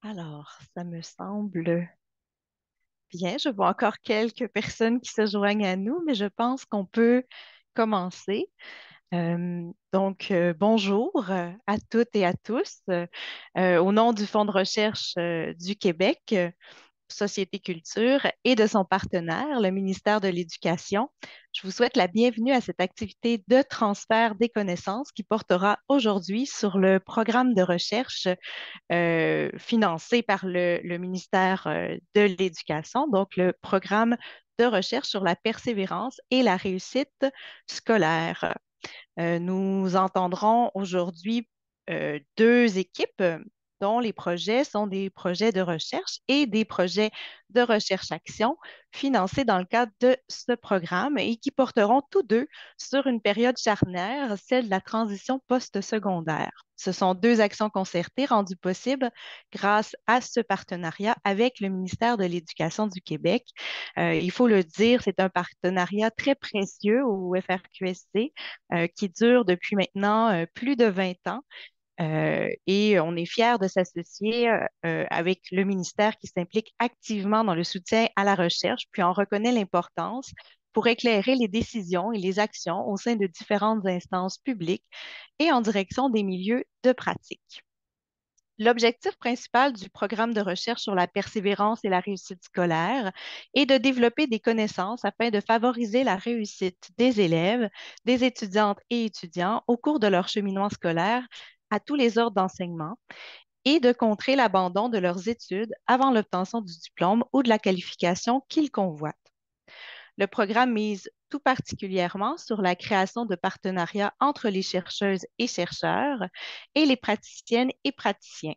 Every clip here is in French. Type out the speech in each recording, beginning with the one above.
Alors, ça me semble bien. Je vois encore quelques personnes qui se joignent à nous, mais je pense qu'on peut commencer. Bonjour à toutes et à tous. Au nom du Fonds de recherche du Québec, Société Culture et de son partenaire, le ministère de l'Éducation, je vous souhaite la bienvenue à cette activité de transfert des connaissances qui portera aujourd'hui sur le programme de recherche financé par le ministère de l'Éducation, donc le programme de recherche sur la persévérance et la réussite scolaire. Nous entendrons aujourd'hui deux équipes dont les projets sont des projets de recherche et des projets de recherche-action financés dans le cadre de ce programme et qui porteront tous deux sur une période charnière, celle de la transition post-secondaire. Ce sont deux actions concertées rendues possibles grâce à ce partenariat avec le ministère de l'Éducation du Québec. Il faut le dire, c'est un partenariat très précieux au FRQSC qui dure depuis maintenant plus de 20 ans. Et on est fiers de s'associer avec le ministère qui s'implique activement dans le soutien à la recherche, puis en reconnaît l'importance pour éclairer les décisions et les actions au sein de différentes instances publiques et en direction des milieux de pratique. L'objectif principal du programme de recherche sur la persévérance et la réussite scolaire est de développer des connaissances afin de favoriser la réussite des élèves, des étudiantes et étudiants au cours de leur cheminement scolaire à tous les ordres d'enseignement et de contrer l'abandon de leurs études avant l'obtention du diplôme ou de la qualification qu'ils convoitent. Le programme mise tout particulièrement sur la création de partenariats entre les chercheuses et chercheurs et les praticiennes et praticiens.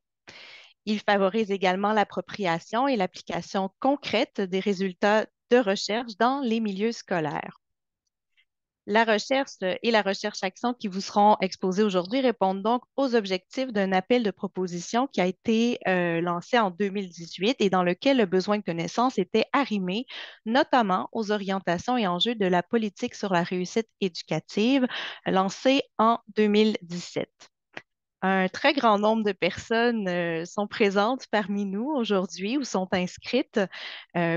Il favorise également l'appropriation et l'application concrète des résultats de recherche dans les milieux scolaires. La recherche et la recherche-action qui vous seront exposées aujourd'hui répondent donc aux objectifs d'un appel de proposition qui a été lancé en 2018 et dans lequel le besoin de connaissances était arrimé, notamment aux orientations et enjeux de la politique sur la réussite éducative lancée en 2017. Un très grand nombre de personnes sont présentes parmi nous aujourd'hui ou sont inscrites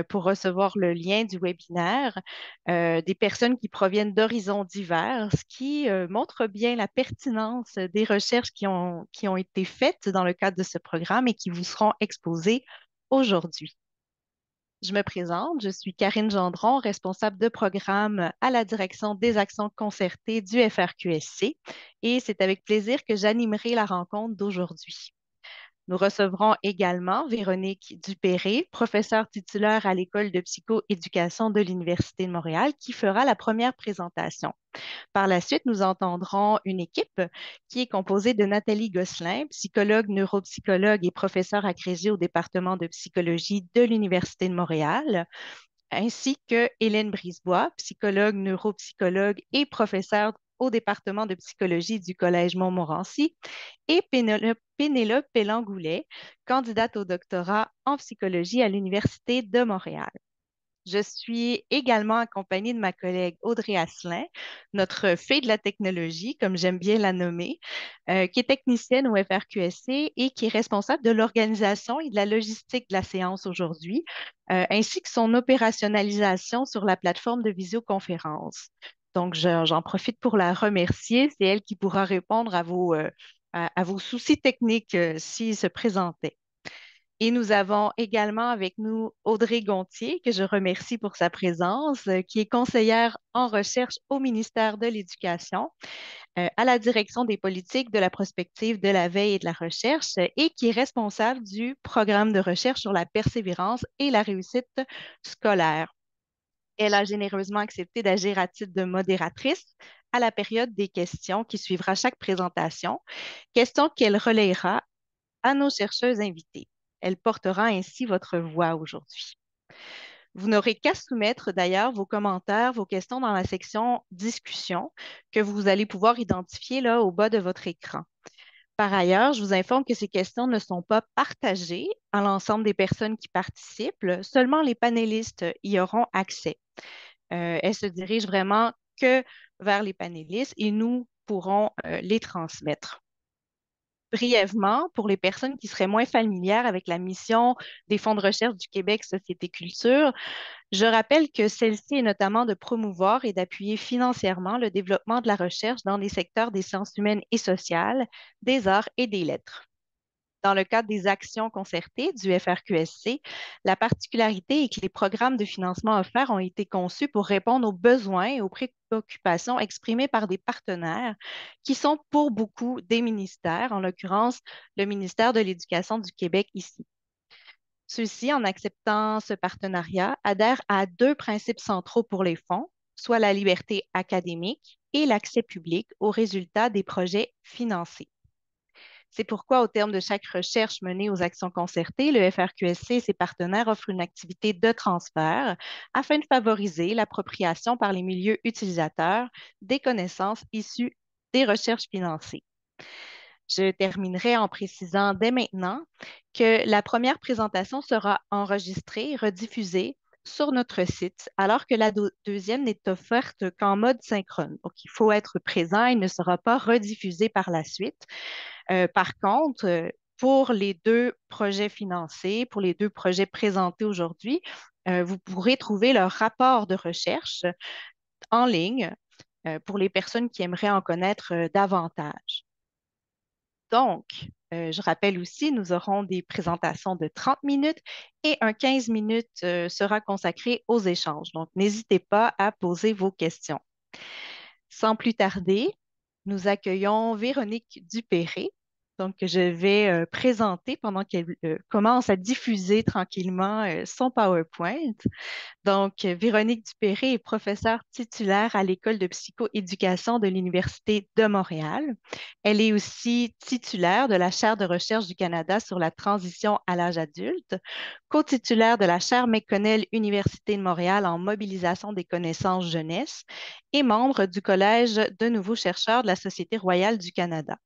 pour recevoir le lien du webinaire. Des personnes qui proviennent d'horizons divers, ce qui montre bien la pertinence des recherches qui ont été faites dans le cadre de ce programme et qui vous seront exposées aujourd'hui. Je me présente, je suis Karine Gendron, responsable de programme à la direction des actions concertées du FRQSC et c'est avec plaisir que j'animerai la rencontre d'aujourd'hui. Nous recevrons également Véronique Dupéré, professeure titulaire à l'École de psychoéducation de l'Université de Montréal, qui fera la première présentation. Par la suite, nous entendrons une équipe qui est composée de Nathalie Gosselin, psychologue, neuropsychologue et professeure agrégée au département de psychologie de l'Université de Montréal, ainsi que Hélène Brisebois, psychologue, neuropsychologue et professeure au département de psychologie du Collège Montmorency, et Pénélope Pellangoulet, candidate au doctorat en psychologie à l'Université de Montréal. Je suis également accompagnée de ma collègue Audrey Asselin, notre fée de la technologie, comme j'aime bien la nommer, qui est technicienne au FRQSC et qui est responsable de l'organisation et de la logistique de la séance aujourd'hui, ainsi que son opérationnalisation sur la plateforme de visioconférence. Donc, j'en profite pour la remercier. C'est elle qui pourra répondre à vos soucis techniques s'ils se présentaient. Et nous avons également avec nous Audrey Gontier, que je remercie pour sa présence, qui est conseillère en recherche au ministère de l'Éducation, à la direction des politiques de la prospective, de la veille et de la recherche, et qui est responsable du programme de recherche sur la persévérance et la réussite scolaire. Elle a généreusement accepté d'agir à titre de modératrice à la période des questions qui suivra chaque présentation, questions qu'elle relayera à nos chercheuses invitées. Elle portera ainsi votre voix aujourd'hui. Vous n'aurez qu'à soumettre d'ailleurs vos commentaires, vos questions dans la section discussion que vous allez pouvoir identifier là au bas de votre écran. Par ailleurs, je vous informe que ces questions ne sont pas partagées à l'ensemble des personnes qui participent, seulement les panélistes y auront accès. Elles se dirigent vraiment que vers les panélistes et nous pourrons les transmettre. brièvement, pour les personnes qui seraient moins familières avec la mission des fonds de recherche du Québec Société Culture, je rappelle que celle-ci est notamment de promouvoir et d'appuyer financièrement le développement de la recherche dans les secteurs des sciences humaines et sociales, des arts et des lettres. Dans le cadre des actions concertées du FRQSC, la particularité est que les programmes de financement offerts ont été conçus pour répondre aux besoins et aux préoccupations exprimées par des partenaires qui sont pour beaucoup des ministères, en l'occurrence le ministère de l'Éducation du Québec ici. Ceux-ci, en acceptant ce partenariat, adhèrent à deux principes centraux pour les fonds, soit la liberté académique et l'accès public aux résultats des projets financés. C'est pourquoi, au terme de chaque recherche menée aux actions concertées, le FRQSC et ses partenaires offrent une activité de transfert afin de favoriser l'appropriation par les milieux utilisateurs des connaissances issues des recherches financées. Je terminerai en précisant dès maintenant que la première présentation sera enregistrée et rediffusée sur notre site, alors que la deuxième n'est offerte qu'en mode synchrone. Donc, il faut être présent et ne sera pas rediffusé par la suite. Par contre, pour les deux projets financés, pour les deux projets présentés aujourd'hui, vous pourrez trouver leur rapport de recherche en ligne pour les personnes qui aimeraient en connaître davantage. Donc, je rappelle aussi, nous aurons des présentations de 30 minutes et un 15 minutes sera consacré aux échanges. Donc, n'hésitez pas à poser vos questions. Sans plus tarder, nous accueillons Véronique Dupéré. Donc, je vais présenter pendant qu'elle commence à diffuser tranquillement son PowerPoint. Donc, Véronique Dupéré est professeure titulaire à l'École de psychoéducation de l'Université de Montréal. Elle est aussi titulaire de la chaire de recherche du Canada sur la transition à l'âge adulte, co-titulaire de la chaire McConnell Université de Montréal en mobilisation des connaissances jeunesse et membre du Collège de nouveaux chercheurs de la Société royale du Canada.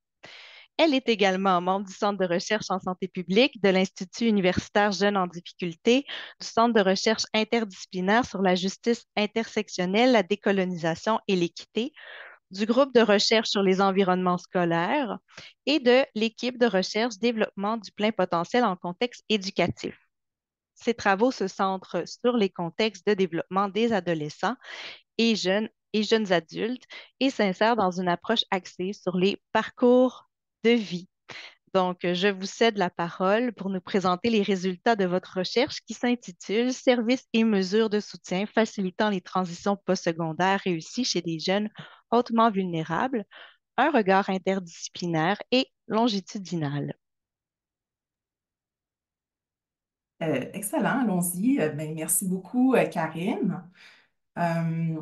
Elle est également membre du Centre de recherche en santé publique, de l'Institut universitaire Jeunes en difficulté, du Centre de recherche interdisciplinaire sur la justice intersectionnelle, la décolonisation et l'équité, du groupe de recherche sur les environnements scolaires et de l'équipe de recherche développement du plein potentiel en contexte éducatif. Ses travaux se centrent sur les contextes de développement des adolescents et jeunes adultes et s'insèrent dans une approche axée sur les parcours de vie. Donc, je vous cède la parole pour nous présenter les résultats de votre recherche qui s'intitule Services et mesures de soutien facilitant les transitions postsecondaires réussies chez des jeunes hautement vulnérables, un regard interdisciplinaire et longitudinal. Excellent, allons-y. Ben, merci beaucoup, Karine. Euh,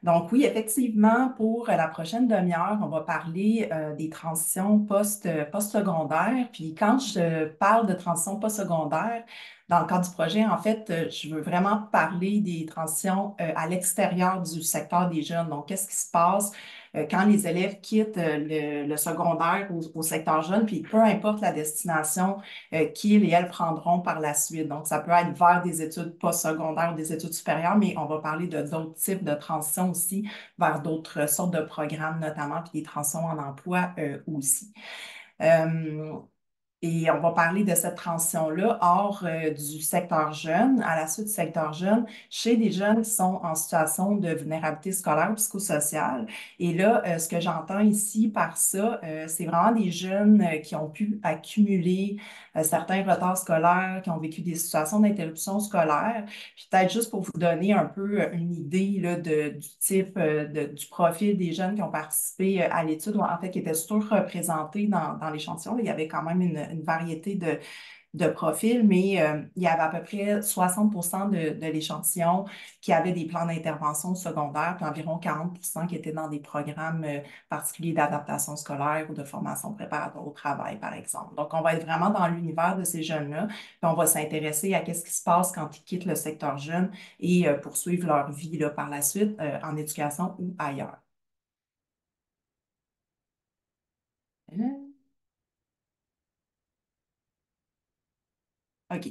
donc oui, effectivement, pour la prochaine demi-heure, on va parler des transitions post-secondaires. Puis quand je parle de transition post-secondaire, dans le cadre du projet, en fait, je veux vraiment parler des transitions à l'extérieur du secteur des jeunes. Donc, qu'est-ce qui se passe quand les élèves quittent le secondaire au secteur jeune, puis peu importe la destination qu'ils et elles prendront par la suite. Donc, ça peut être vers des études postsecondaires ou des études supérieures, mais on va parler de d'autres types de transitions aussi vers d'autres sortes de programmes, notamment, puis des transitions en emploi aussi. Euh, et on va parler de cette transition-là hors du secteur jeune, à la suite du secteur jeune, chez des jeunes qui sont en situation de vulnérabilité scolaire ou psychosociale. Et là, ce que j'entends ici par ça, c'est vraiment des jeunes qui ont pu accumuler certains retards scolaires, qui ont vécu des situations d'interruption scolaire. Puis peut-être juste pour vous donner un peu une idée là, du type, du profil des jeunes qui ont participé à l'étude, ou en fait qui étaient surreprésentés dans l'échantillon. Il y avait quand même une variété de profils, mais il y avait à peu près 60 de l'échantillon qui avait des plans d'intervention secondaire, puis environ 40 qui étaient dans des programmes particuliers d'adaptation scolaire ou de formation préparatoire au travail, par exemple. Donc, on va être vraiment dans l'univers de ces jeunes-là, puis on va s'intéresser à qu'est-ce qui se passe quand ils quittent le secteur jeune et poursuivent leur vie là, par la suite en éducation ou ailleurs. OK.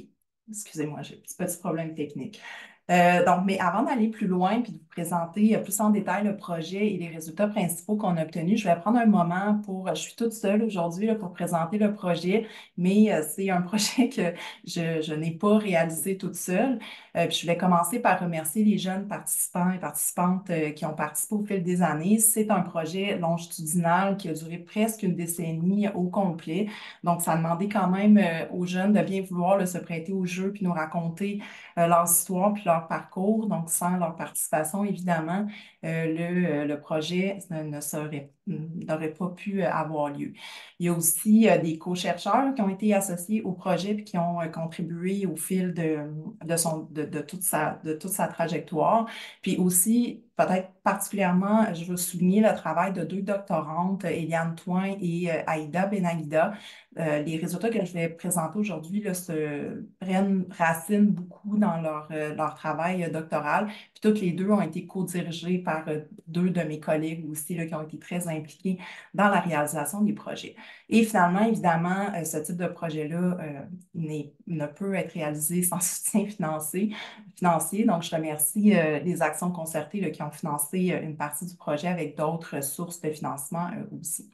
Excusez-moi, j'ai un petit problème technique. Donc, mais avant d'aller plus loin puis de vous présenter plus en détail le projet et les résultats principaux qu'on a obtenus, je vais prendre un moment pour, je suis toute seule aujourd'hui là, pour présenter le projet, mais c'est un projet que je n'ai pas réalisé toute seule. Puis je vais commencer par remercier les jeunes participants et participantes qui ont participé au fil des années. C'est un projet longitudinal qui a duré presque une décennie au complet. Donc, ça a demandé quand même aux jeunes de bien vouloir là, se prêter au jeu puis nous raconter leur histoire puis leur parcours. Donc, sans leur participation, évidemment, le projet n'aurait pas pu avoir lieu. Il y a aussi des co-chercheurs qui ont été associés au projet puis qui ont contribué au fil de toute sa trajectoire. Puis aussi, peut-être particulièrement, je veux souligner le travail de deux doctorantes, Eliane Toin et Aïda Benagida. Les résultats que je vais présenter aujourd'hui là, se prennent racine beaucoup dans leur travail doctoral. Puis toutes les deux ont été co-dirigées par deux de mes collègues aussi là, qui ont été très impliqués dans la réalisation des projets. Et finalement, évidemment, ce type de projet-là ne peut être réalisé sans soutien financier. Donc, je remercie les actions concertées là, qui ont financé une partie du projet avec d'autres sources de financement aussi.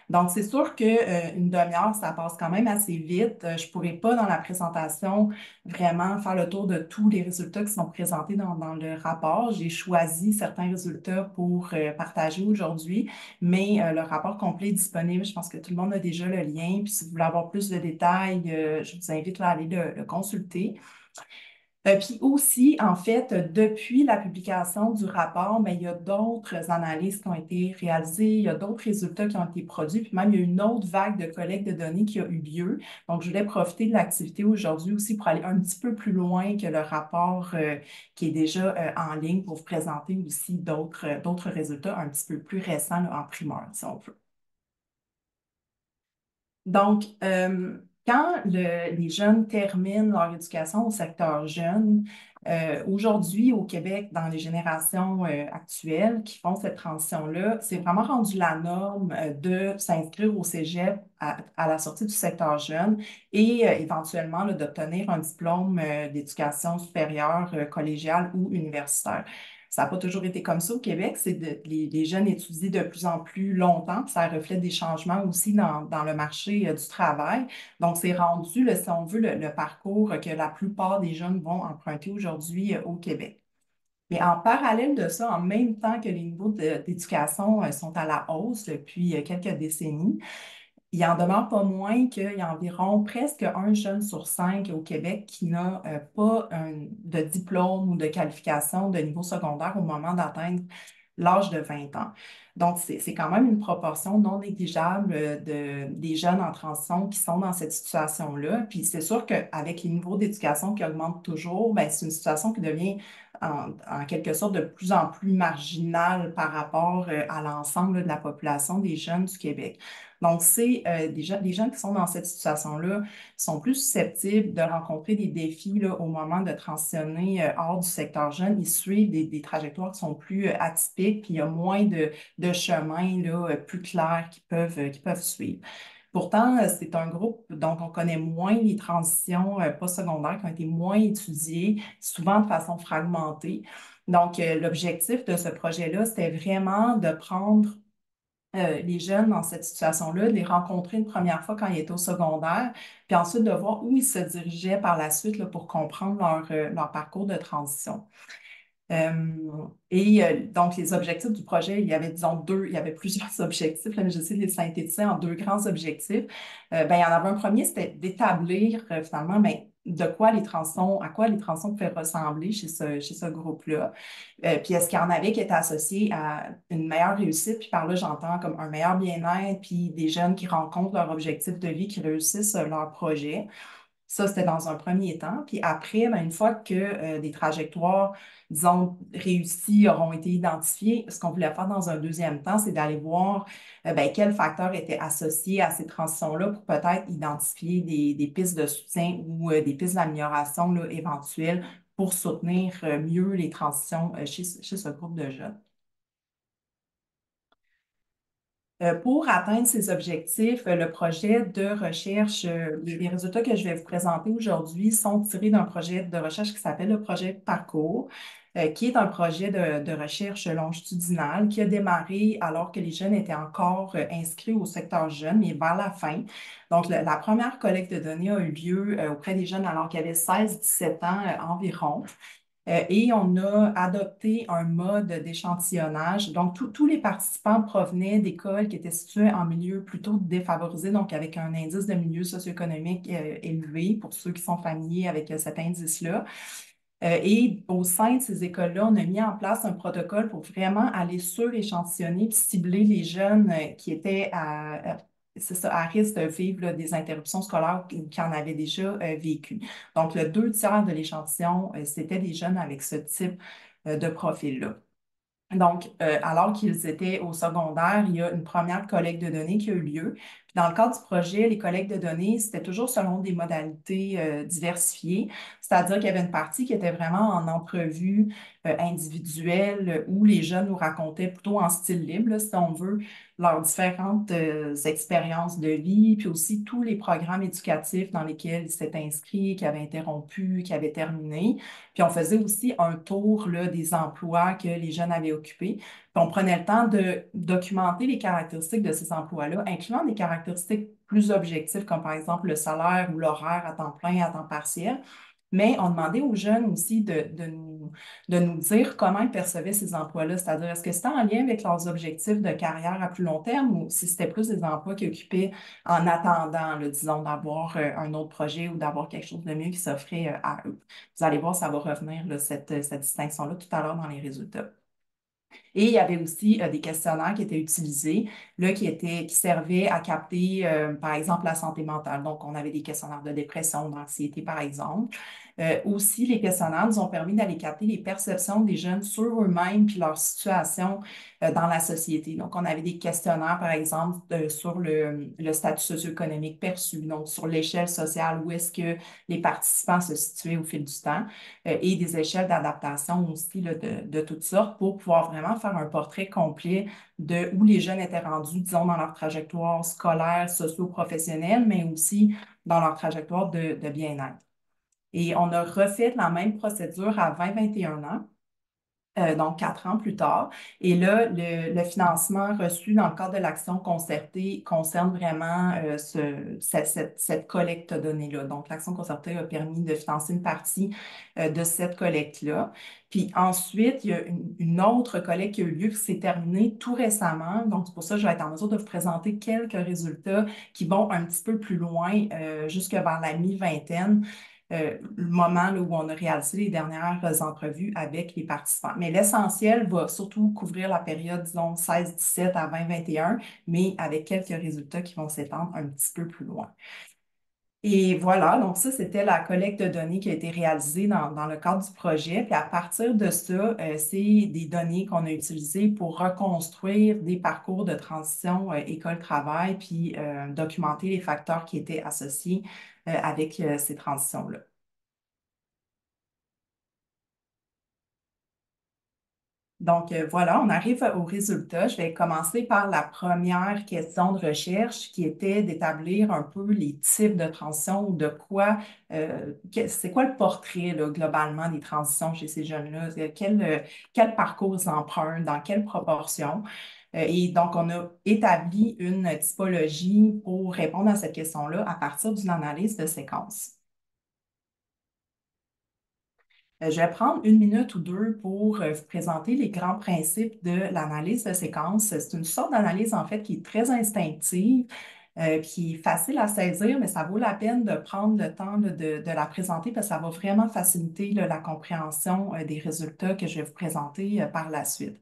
Donc, c'est sûr qu'une demi-heure, ça passe quand même assez vite. Je ne pourrais pas, dans la présentation, vraiment faire le tour de tous les résultats qui sont présentés dans le rapport. J'ai choisi certains résultats pour partager aujourd'hui, mais le rapport complet est disponible. Je pense que tout le monde a déjà le lien. Puis, si vous voulez avoir plus de détails, je vous invite à aller le consulter. Puis aussi, en fait, depuis la publication du rapport, mais il y a d'autres analyses qui ont été réalisées, il y a d'autres résultats qui ont été produits, puis même il y a une autre vague de collecte de données qui a eu lieu. Donc, je voulais profiter de l'activité aujourd'hui aussi pour aller un petit peu plus loin que le rapport qui est déjà en ligne pour vous présenter aussi d'autres résultats un petit peu plus récents là, en primeur, si on veut. Donc, quand les jeunes terminent leur éducation au secteur jeune, aujourd'hui au Québec, dans les générations actuelles qui font cette transition-là, c'est vraiment rendu la norme de s'inscrire au cégep à la sortie du secteur jeune et éventuellement là, d'obtenir un diplôme d'éducation supérieure, collégiale ou universitaire. Ça n'a pas toujours été comme ça au Québec. Les jeunes étudient de plus en plus longtemps, puis ça reflète des changements aussi dans le marché du travail. Donc, c'est rendu, si on veut, le parcours que la plupart des jeunes vont emprunter aujourd'hui au Québec. Mais en parallèle de ça, en même temps que les niveaux d'éducation sont à la hausse depuis quelques décennies, il en demeure pas moins qu'il y a environ presque un jeune sur cinq au Québec qui n'a pas de diplôme ou de qualification de niveau secondaire au moment d'atteindre l'âge de 20 ans. Donc, c'est quand même une proportion non négligeable des jeunes en transition qui sont dans cette situation-là. Puis c'est sûr qu'avec les niveaux d'éducation qui augmentent toujours, ben, c'est une situation qui devient en quelque sorte de plus en plus marginale par rapport à l'ensemble de la population des jeunes du Québec. Donc, c'est les jeunes qui sont dans cette situation-là sont plus susceptibles de rencontrer des défis là, au moment de transitionner hors du secteur jeune. Ils suivent des trajectoires qui sont plus atypiques, puis il y a moins de chemins là, plus clairs qui peuvent suivre. Pourtant, c'est un groupe dont on connaît moins les transitions postsecondaires, qui ont été moins étudiées, souvent de façon fragmentée. Donc, l'objectif de ce projet-là, c'était vraiment de prendre les jeunes dans cette situation-là, de les rencontrer une première fois quand ils étaient au secondaire, puis ensuite de voir où ils se dirigeaient par la suite là, pour comprendre leur parcours de transition. Donc, les objectifs du projet, il y avait, disons, il y avait plusieurs objectifs, là, mais j'essaie de les synthétiser en deux grands objectifs. Ben, il y en avait un premier, c'était d'établir finalement ben, à quoi les transitions pouvaient ressembler chez ce groupe-là. Puis est-ce qu'il y en avait qui étaient associés à une meilleure réussite, puis par là, j'entends comme un meilleur bien-être, puis des jeunes qui rencontrent leur objectif de vie, qui réussissent leur projet. Ça, c'était dans un premier temps. Puis après, ben, une fois que des trajectoires, disons, réussies auront été identifiées, ce qu'on voulait faire dans un deuxième temps, c'est d'aller voir ben, quels facteurs étaient associés à ces transitions-là pour peut-être identifier des pistes de soutien ou des pistes d'amélioration là, éventuelles pour soutenir mieux les transitions chez ce groupe de jeunes. Pour atteindre ces objectifs, le projet de recherche, les résultats que je vais vous présenter aujourd'hui sont tirés d'un projet de recherche qui s'appelle le projet Parcours, qui est un projet de recherche longitudinale qui a démarré alors que les jeunes étaient encore inscrits au secteur jeune, mais vers la fin. Donc, la première collecte de données a eu lieu auprès des jeunes alors qu'ils avaient 16-17 ans environ. Et on a adopté un mode d'échantillonnage. Donc, tous les participants provenaient d'écoles qui étaient situées en milieu plutôt défavorisé, donc avec un indice de milieu socio-économique élevé, pour ceux qui sont familiers avec cet indice-là. Et au sein de ces écoles-là, on a mis en place un protocole pour vraiment aller sur-échantillonner et cibler les jeunes qui étaient c'est ça, à risque de vivre là, des interruptions scolaires ou qui en avaient déjà vécu. Donc, le 2 tiers de l'échantillon, c'était des jeunes avec ce type de profil-là. Donc, alors qu'ils étaient au secondaire, il y a une première collecte de données qui a eu lieu. Puis dans le cadre du projet, les collectes de données, c'était toujours selon des modalités diversifiées, c'est-à-dire qu'il y avait une partie qui était vraiment en entrevue individuelle où les jeunes nous racontaient plutôt en style libre, là, si on veut, leurs différentes expériences de vie, puis aussi tous les programmes éducatifs dans lesquels ils s'étaient inscrits, qui avaient interrompu, qui avaient terminé. Puis on faisait aussi un tour là, des emplois que les jeunes avaient occupés. Puis on prenait le temps de documenter les caractéristiques de ces emplois-là, incluant des caractéristiques plus objectives, comme par exemple le salaire ou l'horaire à temps plein, à temps partiel. Mais on demandait aux jeunes aussi de nous dire comment ils percevaient ces emplois-là, c'est-à-dire est-ce que c'était en lien avec leurs objectifs de carrière à plus long terme ou si c'était plus des emplois qu'ils occupaient en attendant, là, disons, d'avoir un autre projet ou d'avoir quelque chose de mieux qui s'offrait à eux. Vous allez voir, ça va revenir, là, cette distinction-là tout à l'heure dans les résultats. Et il y avait aussi des questionnaires qui étaient utilisés, là, qui servaient à capter, par exemple, la santé mentale. Donc, on avait des questionnaires de dépression, d'anxiété, par exemple. Aussi, les questionnaires nous ont permis d'aller capter les perceptions des jeunes sur eux-mêmes puis leur situation dans la société. Donc, on avait des questionnaires, par exemple, sur le statut socio-économique perçu, donc sur l'échelle sociale, où est-ce que les participants se situaient au fil du temps, et des échelles d'adaptation aussi là, de toutes sortes pour pouvoir vraiment faire un portrait complet de où les jeunes étaient rendus, disons, dans leur trajectoire scolaire, socio-professionnelle, mais aussi dans leur trajectoire de bien-être. Et on a refait la même procédure à 20-21 ans. Donc 4 ans plus tard. Et là, le financement reçu dans le cadre de l'action concertée concerne vraiment cette collecte de données-là. Donc, l'action concertée a permis de financer une partie de cette collecte-là. Puis ensuite, il y a une autre collecte qui a eu lieu, qui s'est terminée tout récemment. Donc, c'est pour ça que je vais être en mesure de vous présenter quelques résultats qui vont un petit peu plus loin, jusque vers la mi-vingtaine, le moment là, où on a réalisé les dernières entrevues avec les participants. Mais l'essentiel va surtout couvrir la période, disons, 16-17 à 20-21, mais avec quelques résultats qui vont s'étendre un petit peu plus loin. Et voilà, donc ça, c'était la collecte de données qui a été réalisée dans le cadre du projet. Puis à partir de ça, c'est des données qu'on a utilisées pour reconstruire des parcours de transition école-travail, puis documenter les facteurs qui étaient associés avec ces transitions-là. Donc, voilà, on arrive au résultat. Je vais commencer par la première question de recherche qui était d'établir un peu les types de transitions ou de quoi, c'est quoi le portrait là, globalement des transitions chez ces jeunes-là? Quel parcours ils empruntent, dans quelle proportion? Et donc, on a établi une typologie pour répondre à cette question-là à partir d'une analyse de séquence. Je vais prendre 1 minute ou 2 pour vous présenter les grands principes de l'analyse de séquence. C'est une sorte d'analyse, en fait, qui est très instinctive, qui est facile à saisir, mais ça vaut la peine de prendre le temps là, de la présenter parce que ça va vraiment faciliter là, la compréhension des résultats que je vais vous présenter par la suite.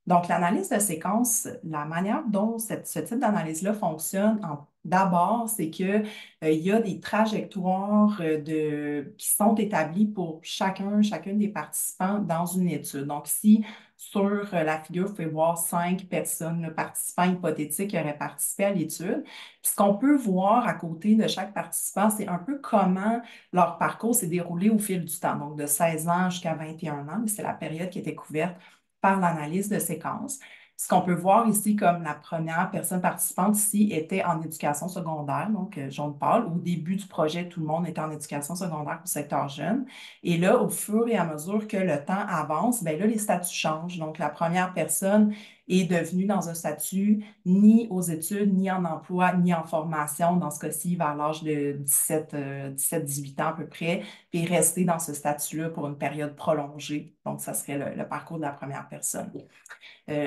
Donc, l'analyse de séquence, la manière dont ce type d'analyse-là fonctionne, d'abord, c'est qu'il y a des trajectoires qui sont établies pour chacune des participants dans une étude. Donc, si sur la figure, vous pouvez voir 5 personnes, le participants hypothétiques qui auraient participé à l'étude. Puis, ce qu'on peut voir à côté de chaque participant, c'est un peu comment leur parcours s'est déroulé au fil du temps. Donc, de 16 ans jusqu'à 21 ans, c'est la période qui était couverte par l'analyse de séquence. Ce qu'on peut voir ici comme la première personne participante ici était en éducation secondaire, donc jaune pâle. Au début du projet, tout le monde était en éducation secondaire au secteur jeune. Et là, au fur et à mesure que le temps avance, bien là, les statuts changent. Donc, la première personne est devenue dans un statut ni aux études, ni en emploi, ni en formation, dans ce cas-ci, vers l'âge de 17-18 ans à peu près, puis rester dans ce statut-là pour une période prolongée. Donc, ça serait le parcours de la première personne.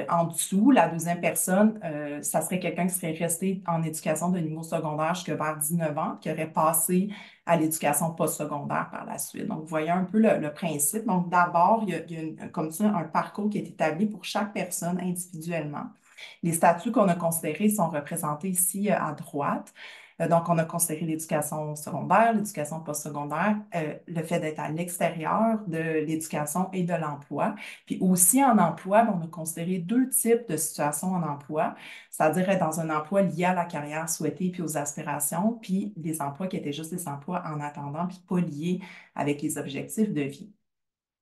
En dessous, la deuxième personne, ça serait quelqu'un qui serait resté en éducation de niveau secondaire jusqu'à vers 19 ans, qui aurait passé à l'éducation postsecondaire par la suite. Donc, vous voyez un peu le principe. Donc, d'abord, il y a comme ça un parcours qui est établi pour chaque personne individuellement. Les statuts qu'on a considérés sont représentés ici à droite. Donc, on a considéré l'éducation secondaire, l'éducation postsecondaire, le fait d'être à l'extérieur de l'éducation et de l'emploi. Puis aussi en emploi, on a considéré deux types de situations en emploi, c'est-à-dire être dans un emploi lié à la carrière souhaitée puis aux aspirations, puis des emplois qui étaient juste des emplois en attendant puis pas liés avec les objectifs de vie.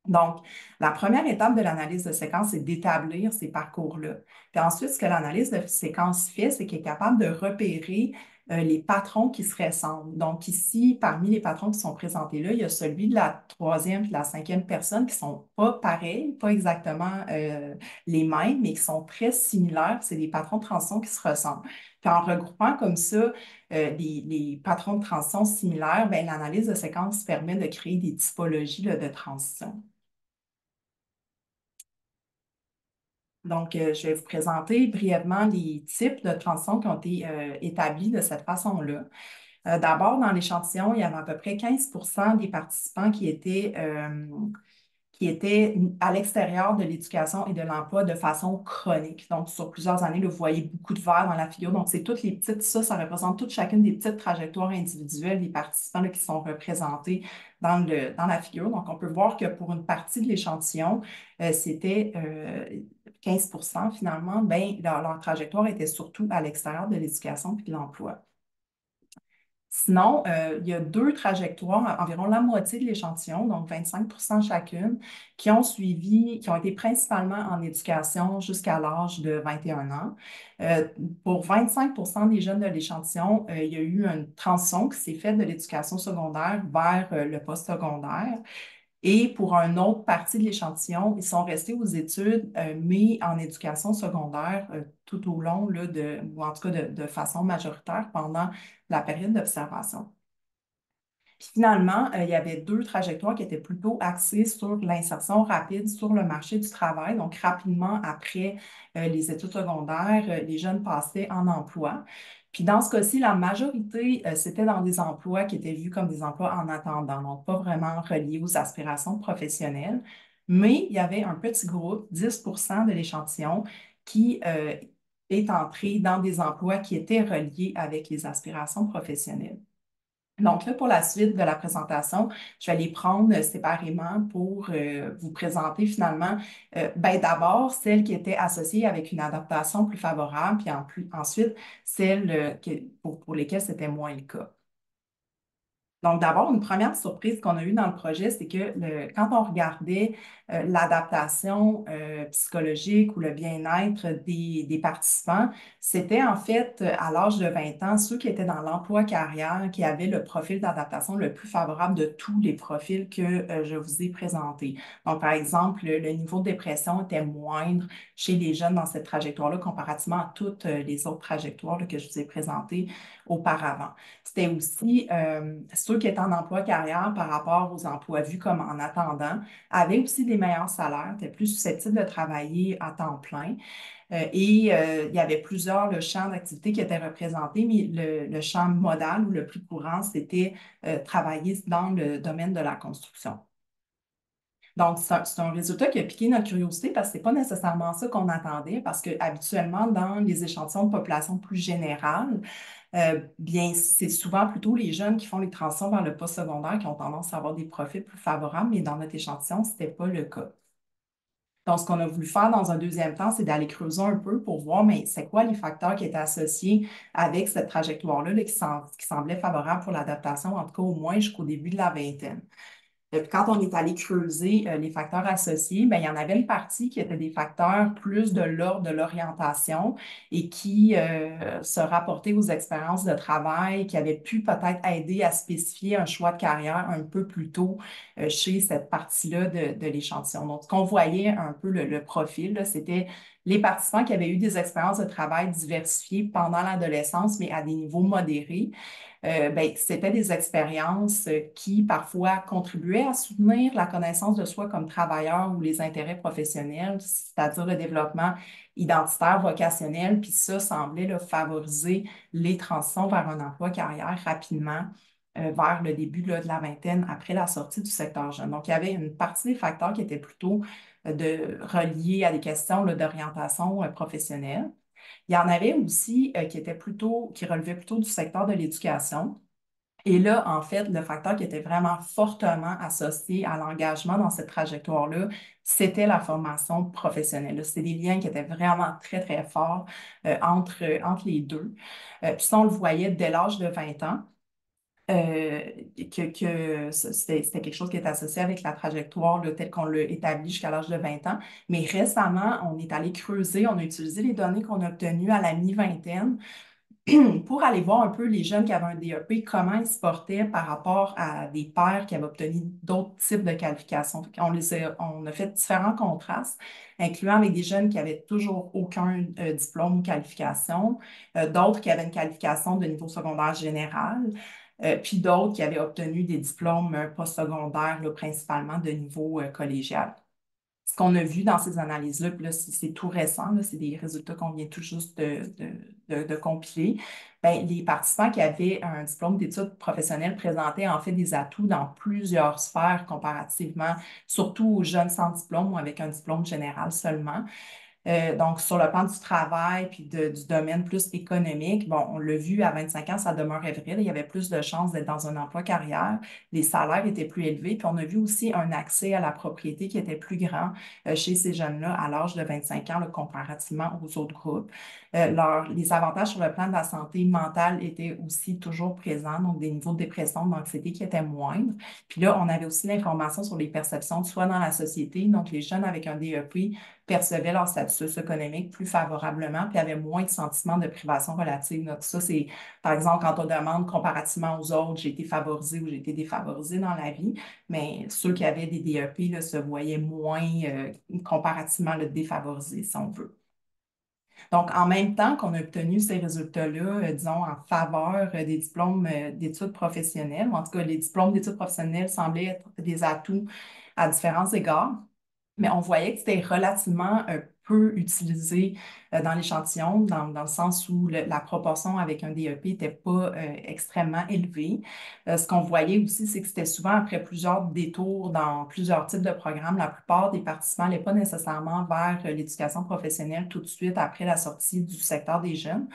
Donc, la première étape de l'analyse de séquence, c'est d'établir ces parcours-là. Puis ensuite, ce que l'analyse de séquence fait, c'est qu'elle est capable de repérer les patrons qui se ressemblent. Donc, ici, parmi les patrons qui sont présentés là, il y a celui de la troisième et de la cinquième personne qui ne sont pas pareils, pas exactement les mêmes, mais qui sont très similaires. C'est des patrons de transition qui se ressemblent. Puis en regroupant comme ça les patrons de transition similaires, bien, l'analyse de séquence permet de créer des typologies là, de transition. Donc, je vais vous présenter brièvement les types de transitions qui ont été établis de cette façon-là. D'abord, dans l'échantillon, il y avait à peu près 15% des participants qui étaient à l'extérieur de l'éducation et de l'emploi de façon chronique. Donc, sur plusieurs années, là, vous voyez beaucoup de verres dans la figure. Donc, c'est toutes les petites, ça représente toute chacune des petites trajectoires individuelles des participants là, qui sont représentés dans la figure. Donc, on peut voir que pour une partie de l'échantillon, c'était 15% finalement, ben, leur trajectoire était surtout à l'extérieur de l'éducation et de l'emploi. Sinon, il y a deux trajectoires, environ la moitié de l'échantillon, donc 25% chacune, qui ont été principalement en éducation jusqu'à l'âge de 21 ans. Pour 25% des jeunes de l'échantillon, il y a eu une transition qui s'est faite de l'éducation secondaire vers le postsecondaire. Et pour une autre partie de l'échantillon, ils sont restés aux études, mais en éducation secondaire tout au long, là, ou en tout cas de façon majoritaire pendant la période d'observation. Puis finalement, il y avait deux trajectoires qui étaient plutôt axées sur l'insertion rapide sur le marché du travail. Donc, rapidement après les études secondaires, les jeunes passaient en emploi. Puis dans ce cas-ci, la majorité, c'était dans des emplois qui étaient vus comme des emplois en attendant, donc pas vraiment reliés aux aspirations professionnelles. Mais il y avait un petit groupe, 10% de l'échantillon, qui est entré dans des emplois qui étaient reliés avec les aspirations professionnelles. Donc là, pour la suite de la présentation, je vais les prendre séparément pour vous présenter finalement, ben, d'abord celles qui étaient associées avec une adaptation plus favorable, puis ensuite celles pour lesquelles c'était moins le cas. Donc, d'abord, une première surprise qu'on a eue dans le projet, c'est que quand on regardait l'adaptation psychologique ou le bien-être des participants, c'était en fait à l'âge de 20 ans, ceux qui étaient dans l'emploi carrière qui avaient le profil d'adaptation le plus favorable de tous les profils que je vous ai présentés. Donc, par exemple, le niveau de dépression était moindre chez les jeunes dans cette trajectoire-là comparativement à toutes les autres trajectoires là, que je vous ai présentées auparavant. C'était aussi ceux qui étaient en emploi carrière par rapport aux emplois vus comme en attendant avaient aussi des meilleurs salaires, étaient plus susceptibles de travailler à temps plein. Il y avait plusieurs champs d'activité qui étaient représentés, mais le champ modal ou le plus courant, c'était travailler dans le domaine de la construction. Donc, c'est un résultat qui a piqué notre curiosité parce que ce n'est pas nécessairement ça qu'on attendait, parce que habituellement, dans les échantillons de population plus générale, bien, c'est souvent plutôt les jeunes qui font les transitions vers le postsecondaire qui ont tendance à avoir des profils plus favorables, mais dans notre échantillon, ce n'était pas le cas. Donc, ce qu'on a voulu faire dans un deuxième temps, c'est d'aller creuser un peu pour voir, mais c'est quoi les facteurs qui étaient associés avec cette trajectoire-là là, qui semblait favorable pour l'adaptation, en tout cas au moins jusqu'au début de la vingtaine. Puis quand on est allé creuser les facteurs associés, ben, il y en avait une partie qui était des facteurs plus de l'ordre de l'orientation et qui se rapportaient aux expériences de travail, qui avaient pu peut-être aider à spécifier un choix de carrière un peu plus tôt chez cette partie-là de l'échantillon. Donc, ce qu'on voyait un peu le profil, là, c'était les participants qui avaient eu des expériences de travail diversifiées pendant l'adolescence, mais à des niveaux modérés. Ben, c'était des expériences qui parfois contribuaient à soutenir la connaissance de soi comme travailleur ou les intérêts professionnels, c'est-à-dire le développement identitaire, vocationnel, puis ça semblait là, favoriser les transitions vers un emploi carrière rapidement vers le début là, de la vingtaine après la sortie du secteur jeune. Donc, il y avait une partie des facteurs qui étaient plutôt reliés à des questions là, d'orientation professionnelle. Il y en avait aussi qui relevaient plutôt du secteur de l'éducation. Et là, en fait, le facteur qui était vraiment fortement associé à l'engagement dans cette trajectoire-là, c'était la formation professionnelle. Là, c'était des liens qui étaient vraiment très, très forts entre les deux. Puis ça, on le voyait dès l'âge de 20 ans. euh, c'était quelque chose qui est associé avec la trajectoire là, telle qu'on l'a établie jusqu'à l'âge de 20 ans. Mais récemment, on est allé creuser, on a utilisé les données qu'on a obtenues à la mi-vingtaine pour aller voir un peu les jeunes qui avaient un DEP, comment ils se portaient par rapport à des pairs qui avaient obtenu d'autres types de qualifications. On a fait différents contrastes, incluant avec des jeunes qui avaient toujours aucun diplôme ou qualification, d'autres qui avaient une qualification de niveau secondaire général, puis d'autres qui avaient obtenu des diplômes postsecondaires, là, principalement de niveau collégial. Ce qu'on a vu dans ces analyses-là, puis là, c'est tout récent, là, c'est des résultats qu'on vient tout juste de compiler. Bien, les participants qui avaient un diplôme d'études professionnelles présentaient en fait des atouts dans plusieurs sphères comparativement, surtout aux jeunes sans diplôme ou avec un diplôme général seulement. Donc, sur le plan du travail puis du domaine plus économique, bon, on l'a vu à 25 ans, ça demeurait vrai. Il y avait plus de chances d'être dans un emploi carrière. Les salaires étaient plus élevés. Puis on a vu aussi un accès à la propriété qui était plus grand chez ces jeunes-là à l'âge de 25 ans, là, comparativement aux autres groupes. Les avantages sur le plan de la santé mentale étaient aussi toujours présents, donc des niveaux de dépression, d'anxiété qui étaient moindres. Puis là, on avait aussi l'information sur les perceptions de soi dans la société. Donc, les jeunes avec un DEP percevaient leur statut socio-économique plus favorablement, puis avaient moins de sentiments de privation relative. Donc, ça, c'est, par exemple, quand on demande comparativement aux autres, j'ai été favorisé ou j'ai été défavorisé dans la vie, mais ceux qui avaient des DEP là, se voyaient moins comparativement le défavorisés, si on veut. Donc, en même temps qu'on a obtenu ces résultats-là, disons, en faveur des diplômes d'études professionnelles, ou en tout cas, les diplômes d'études professionnelles semblaient être des atouts à différents égards. Mais on voyait que c'était relativement peu utilisé dans l'échantillon, dans le sens où la proportion avec un DEP n'était pas extrêmement élevée. Ce qu'on voyait aussi, c'est que c'était souvent après plusieurs détours dans plusieurs types de programmes. La plupart des participants n'allaient pas nécessairement vers l'éducation professionnelle tout de suite après la sortie du secteur des jeunes.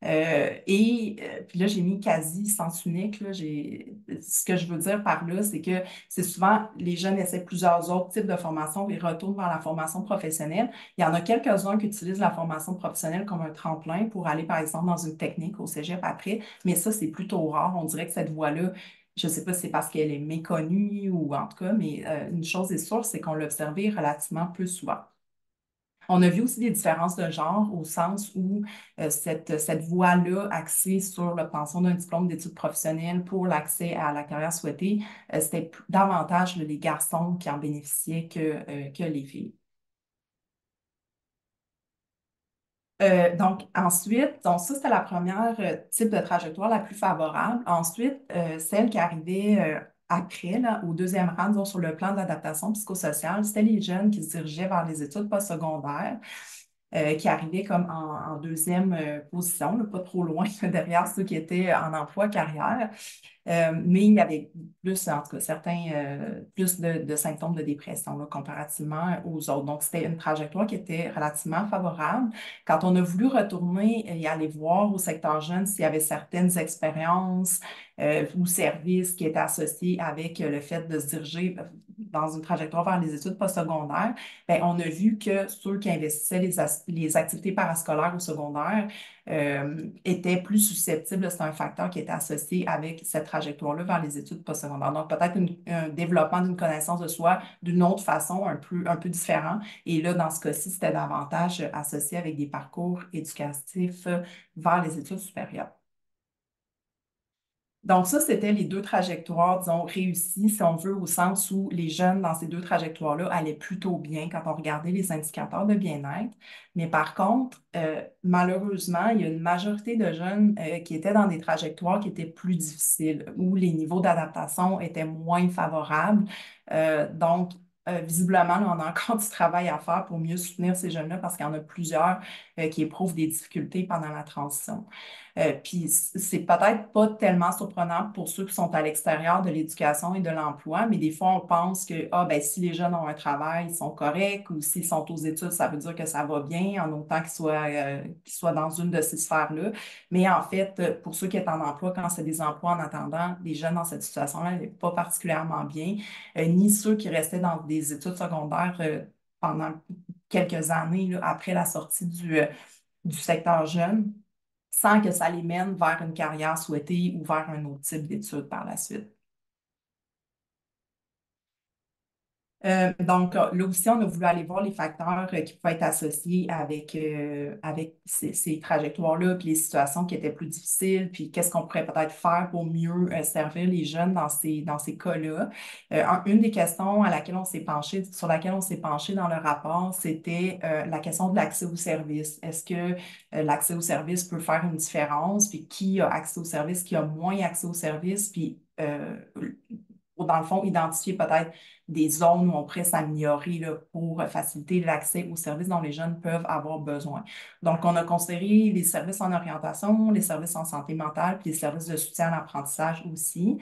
Puis là, j'ai mis quasi sens unique. Là, ce que je veux dire par là, c'est que c'est souvent les jeunes essaient plusieurs autres types de formations et retournent vers la formation professionnelle. Il y en a quelques-uns qui utilisent la formation professionnelle comme un tremplin pour aller, par exemple, dans une technique au cégep après, mais ça, c'est plutôt rare. On dirait que cette voie-là, je ne sais pas si c'est parce qu'elle est méconnue ou en tout cas, mais une chose est sûre, c'est qu'on l'a observée relativement peu souvent. On a vu aussi des différences de genre au sens où cette voie-là, axée sur l'obtention d'un diplôme d'études professionnelles pour l'accès à la carrière souhaitée, c'était davantage les garçons qui en bénéficiaient que les filles. Donc, ensuite, donc ça, c'était la première type de trajectoire la plus favorable. Ensuite, celle qui arrivait après, là, au deuxième rang, disons, sur le plan de l'adaptation psychosociale, c'était les jeunes qui se dirigeaient vers les études postsecondaires. Qui arrivaient comme en deuxième position, là, pas trop loin derrière ceux qui étaient en emploi carrière. Mais il y avait plus, en tout cas, plus de symptômes de dépression là, comparativement aux autres. Donc, c'était une trajectoire qui était relativement favorable. Quand on a voulu retourner et aller voir au secteur jeune s'il y avait certaines expériences ou services qui étaient associés avec le fait de se diriger dans une trajectoire vers les études postsecondaires, ben, on a vu que ceux qui investissaient les activités parascolaires au secondaire étaient plus susceptibles. C'est un facteur qui était associé avec cette trajectoire-là vers les études postsecondaires. Donc, peut-être un développement d'une connaissance de soi d'une autre façon, un peu différent. Et là, dans ce cas-ci, c'était davantage associé avec des parcours éducatifs vers les études supérieures. Donc, ça, c'était les deux trajectoires, disons, réussies, si on veut, au sens où les jeunes dans ces deux trajectoires-là allaient plutôt bien quand on regardait les indicateurs de bien-être. Mais par contre, malheureusement, il y a une majorité de jeunes qui étaient dans des trajectoires qui étaient plus difficiles, où les niveaux d'adaptation étaient moins favorables. Donc, visiblement, là, on a encore du travail à faire pour mieux soutenir ces jeunes-là parce qu'il y en a plusieurs qui éprouvent des difficultés pendant la transition. Puis c'est peut-être pas tellement surprenant pour ceux qui sont à l'extérieur de l'éducation et de l'emploi, mais des fois, on pense que ah, ben, si les jeunes ont un travail, ils sont corrects, ou s'ils sont aux études, ça veut dire que ça va bien, en autant qu'ils soient dans une de ces sphères-là. Mais en fait, pour ceux qui sont en emploi, quand c'est des emplois en attendant, les jeunes dans cette situation-là n'est pas particulièrement bien, ni ceux qui restaient dans des études secondaires pendant quelques années là, après la sortie du secteur jeune sans que ça les mène vers une carrière souhaitée ou vers un autre type d'études par la suite. Donc, là aussi, on a voulu aller voir les facteurs qui pouvaient être associés avec ces trajectoires-là, puis les situations qui étaient plus difficiles, puis qu'est-ce qu'on pourrait peut-être faire pour mieux servir les jeunes dans ces cas-là. Une des questions sur laquelle on s'est penché dans le rapport, c'était la question de l'accès au service. Est-ce que l'accès au service peut faire une différence? Puis qui a accès au service, qui a moins accès au service? Puis pour, dans le fond, identifier peut-être des zones où on pourrait s'améliorer là, pour faciliter l'accès aux services dont les jeunes peuvent avoir besoin. Donc, on a considéré les services en orientation, les services en santé mentale, puis les services de soutien à l'apprentissage aussi.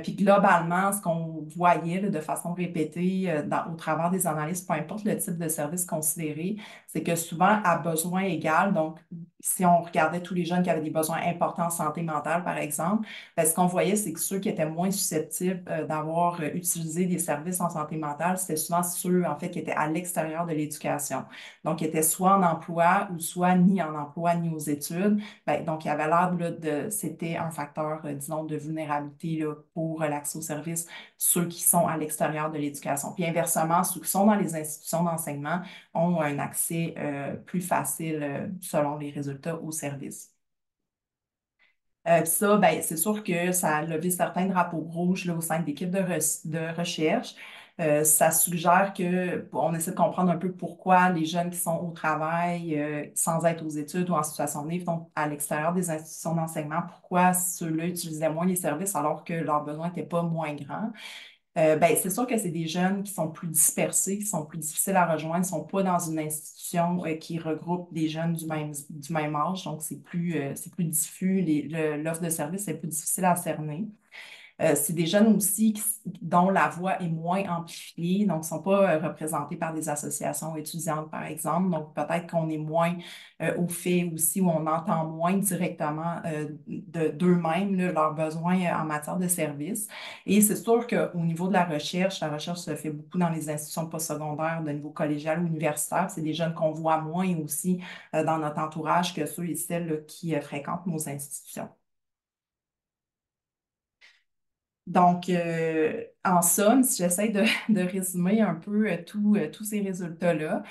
Puis globalement, ce qu'on voyait là, de façon répétée au travers des analyses, peu importe le type de service considéré, c'est que souvent, à besoin égal, donc si on regardait tous les jeunes qui avaient des besoins importants en santé mentale, par exemple, ben, ce qu'on voyait, c'est que ceux qui étaient moins susceptibles d'avoir utilisé des services en santé mentale, c'était souvent ceux, en fait, qui étaient à l'extérieur de l'éducation. Donc, qui étaient soit en emploi ou soit ni en emploi ni aux études. Ben, donc, il y avait l'air c'était un facteur, disons, de vulnérabilité là, pour l'accès aux services, ceux qui sont à l'extérieur de l'éducation. Puis inversement, ceux qui sont dans les institutions d'enseignement ont un accès plus facile selon les résultats aux services. Ça, ben, c'est sûr que ça a levé certains drapeaux rouges là, au sein de l'équipe de recherche. Ça suggère que on essaie de comprendre un peu pourquoi les jeunes qui sont au travail sans être aux études ou en situation de livre, donc à l'extérieur des institutions d'enseignement, pourquoi ceux-là utilisaient moins les services alors que leurs besoins n'étaient pas moins grands. Ben, c'est sûr que c'est des jeunes qui sont plus dispersés, qui sont plus difficiles à rejoindre, ne sont pas dans une institution qui regroupe des jeunes du même âge, donc c'est plus diffus, l'offre de service est plus difficile à cerner. C'est des jeunes aussi dont la voix est moins amplifiée, donc ne sont pas représentés par des associations étudiantes, par exemple. Donc, peut-être qu'on est moins au fait aussi, où on entend moins directement d'eux-mêmes leurs besoins en matière de services. Et c'est sûr qu'au niveau de la recherche se fait beaucoup dans les institutions postsecondaires de niveau collégial ou universitaire. C'est des jeunes qu'on voit moins aussi dans notre entourage que ceux et celles là, qui fréquentent nos institutions. Donc, en somme, si j'essaie de résumer un peu tous ces résultats-là,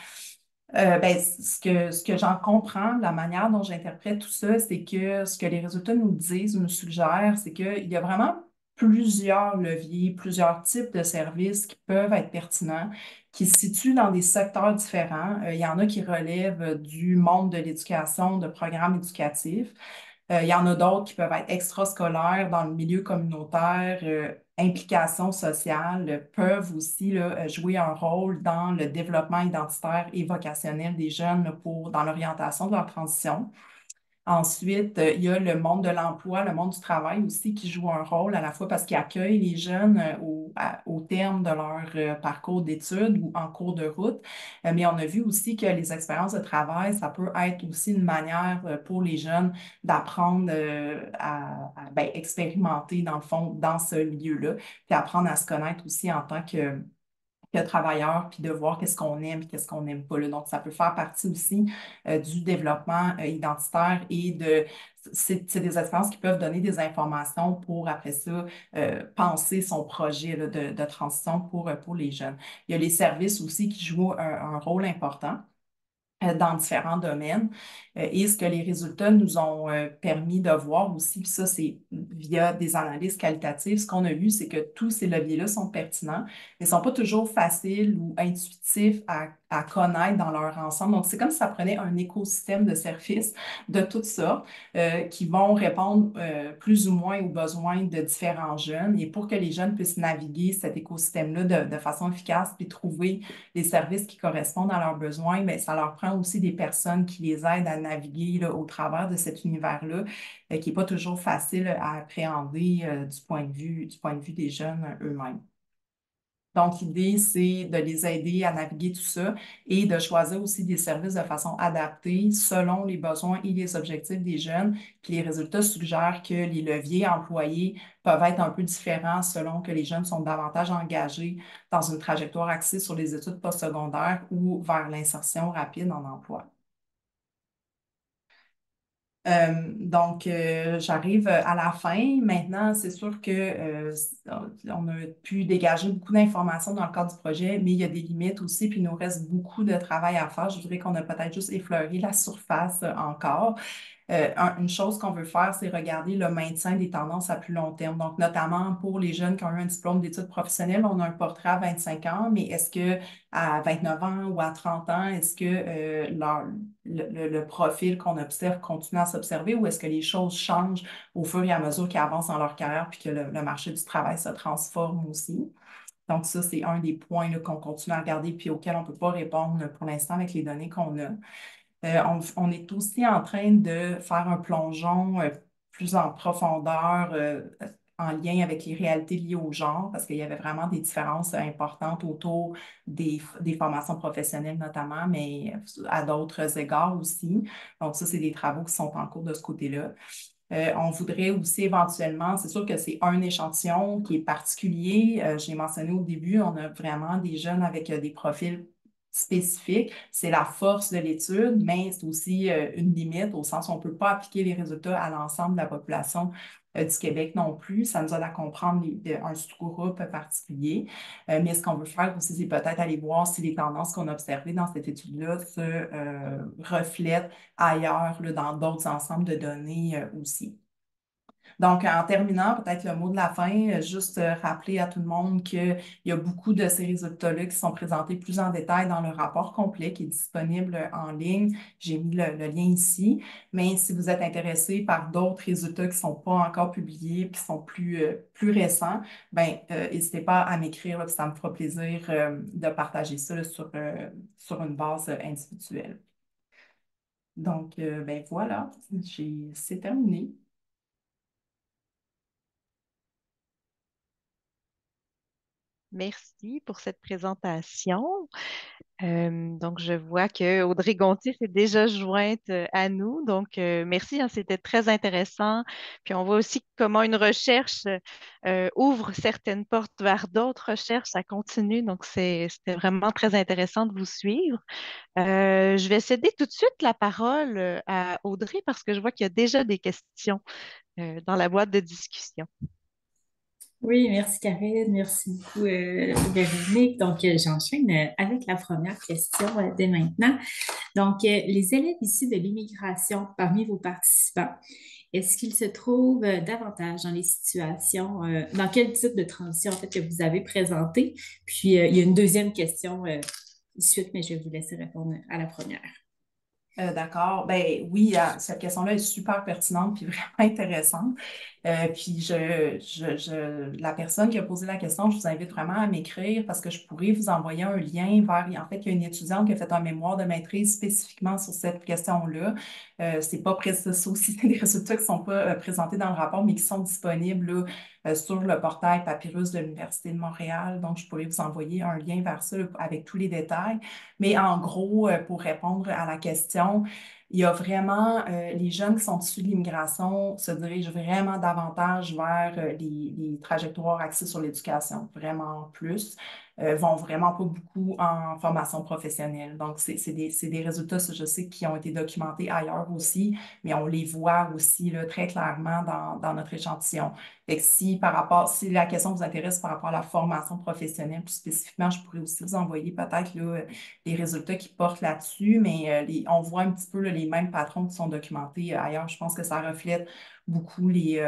ben, ce que j'en comprends, la manière dont j'interprète tout ça, c'est que ce que les résultats nous disent, nous suggèrent, c'est qu'il y a vraiment plusieurs leviers, plusieurs types de services qui peuvent être pertinents, qui se situent dans des secteurs différents. Il y en a qui relèvent du monde de l'éducation, de programmes éducatifs. Il y en a d'autres qui peuvent être extrascolaires dans le milieu communautaire, implication sociale, peuvent aussi là, jouer un rôle dans le développement identitaire et vocationnel des jeunes là, dans l'orientation de leur transition. Ensuite, il y a le monde de l'emploi, le monde du travail aussi qui joue un rôle à la fois parce qu'il accueille les jeunes au terme de leur parcours d'études ou en cours de route. Mais on a vu aussi que les expériences de travail, ça peut être aussi une manière pour les jeunes d'apprendre ben, expérimenter dans le fond dans ce milieu-là, puis apprendre à se connaître aussi en tant que travailleur, puis de voir qu'est-ce qu'on aime et qu'est-ce qu'on n'aime pas, là. Donc, ça peut faire partie aussi du développement identitaire et c'est des expériences qui peuvent donner des informations pour, après ça, penser son projet là, de transition pour les jeunes. Il y a les services aussi qui jouent un rôle important dans différents domaines. Et ce que les résultats nous ont permis de voir aussi, puis ça, c'est via des analyses qualitatives, ce qu'on a vu, c'est que tous ces leviers-là sont pertinents, mais ne sont pas toujours faciles ou intuitifs à connaître dans leur ensemble. Donc, c'est comme si ça prenait un écosystème de services de toutes sortes qui vont répondre plus ou moins aux besoins de différents jeunes. Et pour que les jeunes puissent naviguer cet écosystème-là de façon efficace, puis trouver les services qui correspondent à leurs besoins, mais ça leur prend aussi des personnes qui les aident à naviguer là, au travers de cet univers-là, qui n'est pas toujours facile à appréhender du point de vue des jeunes eux-mêmes. Donc, l'idée, c'est de les aider à naviguer tout ça et de choisir aussi des services de façon adaptée selon les besoins et les objectifs des jeunes. Puis les résultats suggèrent que les leviers employés peuvent être un peu différents selon que les jeunes sont davantage engagés dans une trajectoire axée sur les études postsecondaires ou vers l'insertion rapide en emploi. J'arrive à la fin. Maintenant, c'est sûr que on a pu dégager beaucoup d'informations dans le cadre du projet, mais il y a des limites aussi, puis il nous reste beaucoup de travail à faire. Je dirais qu'on a peut-être juste effleuré la surface encore. Une chose qu'on veut faire, c'est regarder le maintien des tendances à plus long terme. Donc, notamment pour les jeunes qui ont eu un diplôme d'études professionnelles, on a un portrait à 25 ans, mais est-ce que à 29 ans ou à 30 ans, est-ce que le profil qu'on observe continue à s'observer ou est-ce que les choses changent au fur et à mesure qu'ils avancent dans leur carrière puis que le marché du travail se transforme aussi? Donc, ça, c'est un des points là, qu'on continue à regarder puis auxquels on ne peut pas répondre pour l'instant avec les données qu'on a. On est aussi en train de faire un plongeon plus en profondeur en lien avec les réalités liées au genre, parce qu'il y avait vraiment des différences importantes autour des formations professionnelles notamment, mais à d'autres égards aussi. Donc ça, c'est des travaux qui sont en cours de ce côté-là. On voudrait aussi éventuellement, c'est sûr que c'est un échantillon qui est particulier. J'ai mentionné au début, on a vraiment des jeunes avec des profils spécifiques. C'est la force de l'étude, mais c'est aussi une limite au sens où on ne peut pas appliquer les résultats à l'ensemble de la population du Québec non plus. Ça nous aide à comprendre un sous-groupe particulier. Mais ce qu'on veut faire aussi, c'est peut-être aller voir si les tendances qu'on a observées dans cette étude-là se reflètent ailleurs, là, dans d'autres ensembles de données aussi. Donc, en terminant, peut-être le mot de la fin, juste rappeler à tout le monde qu'il y a beaucoup de ces résultats-là qui sont présentés plus en détail dans le rapport complet qui est disponible en ligne. J'ai mis le lien ici. Mais si vous êtes intéressé par d'autres résultats qui ne sont pas encore publiés, qui sont plus récents, ben, n'hésitez pas à m'écrire, là, puis ça me fera plaisir de partager ça là, sur une base individuelle. Donc, ben voilà, c'est terminé. Merci pour cette présentation. Donc, je vois que Audrey Gontier s'est déjà jointe à nous. Donc, merci, hein, c'était très intéressant. Puis, on voit aussi comment une recherche ouvre certaines portes vers d'autres recherches. Ça continue. Donc, c'était vraiment très intéressant de vous suivre. Je vais céder tout de suite la parole à Audrey parce que je vois qu'il y a déjà des questions dans la boîte de discussion. Oui, merci Karine, merci beaucoup Véronique. Donc, j'enchaîne avec la première question dès maintenant. Donc, les élèves issus de l'immigration parmi vos participants, est-ce qu'ils se trouvent davantage dans les situations, dans quel type de transition en fait que vous avez présenté? Puis, il y a une deuxième question suite, mais je vais vous laisser répondre à la première. D'accord. Ben oui, cette question-là est super pertinente puis vraiment intéressante. Puis la personne qui a posé la question, je vous invite vraiment à m'écrire parce que je pourrais vous envoyer un lien vers, en fait, il y a une étudiante qui a fait un mémoire de maîtrise spécifiquement sur cette question-là. C'est pas ça aussi, c'est des résultats qui ne sont pas présentés dans le rapport, mais qui sont disponibles là, sur le portail Papyrus de l'Université de Montréal. Donc, je pourrais vous envoyer un lien vers ça là, avec tous les détails. Mais en gros, pour répondre à la question, il y a vraiment, les jeunes qui sont issus de l'immigration se dirigent vraiment davantage vers les trajectoires axées sur l'éducation, vraiment plus, vont vraiment pas beaucoup en formation professionnelle. Donc, c'est des résultats, ça, je sais, qui ont été documentés ailleurs aussi, mais on les voit aussi là, très clairement dans notre échantillon. Fait que si la question vous intéresse par rapport à la formation professionnelle, plus spécifiquement, je pourrais aussi vous envoyer peut-être là, les résultats qui portent là-dessus, mais on voit un petit peu là, les mêmes patrons qui sont documentés ailleurs. Je pense que ça reflète beaucoup les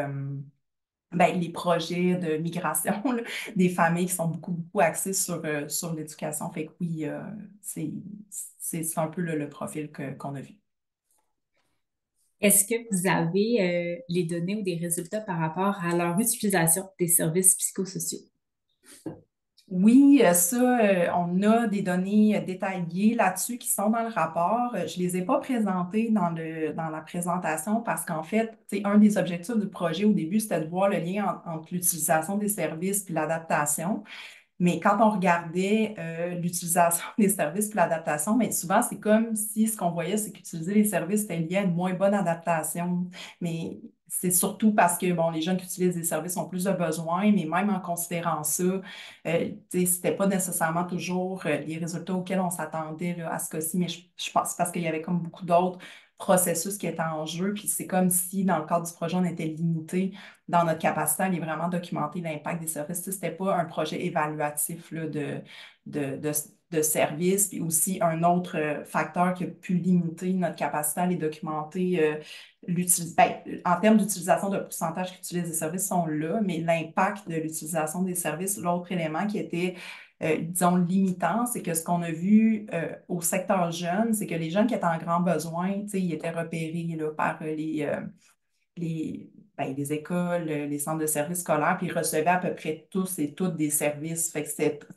projets de migration là, des familles qui sont beaucoup axées sur l'éducation. Fait que oui, c'est, c'est un peu le profil qu'on a vu. Est-ce que vous avez les données ou des résultats par rapport à leur utilisation des services psychosociaux? Oui, on a des données détaillées là-dessus qui sont dans le rapport. Je ne les ai pas présentées dans la présentation parce qu'en fait, un des objectifs du projet au début, c'était de voir le lien entre l'utilisation des services et l'adaptation. Mais quand on regardait l'utilisation des services et l'adaptation, mais souvent, c'est comme si ce qu'on voyait, c'est qu'utiliser les services était lié à une moins bonne adaptation. Mais c'est surtout parce que, bon, les jeunes qui utilisent des services ont plus de besoins, mais même en considérant ça, c'était pas nécessairement toujours les résultats auxquels on s'attendait là, à ce cas-ci, mais je pense parce qu'il y avait comme beaucoup d'autres processus qui étaient en jeu, puis c'est comme si, dans le cadre du projet, on était limité dans notre capacité à aller vraiment documenter l'impact des services. Ce n'était pas un projet évaluatif là, de, de, de services, puis aussi un autre facteur qui a pu limiter notre capacité à les documenter. En termes d'utilisation de pourcentage qui utilisent des services sont là, mais l'impact de l'utilisation des services, l'autre élément qui était disons, limitant, c'est que ce qu'on a vu au secteur jeune, c'est que les jeunes qui étaient en grand besoin, ils étaient repérés là, par les, les écoles, les centres de services scolaires, puis ils recevaient à peu près tous et toutes des services. Fait que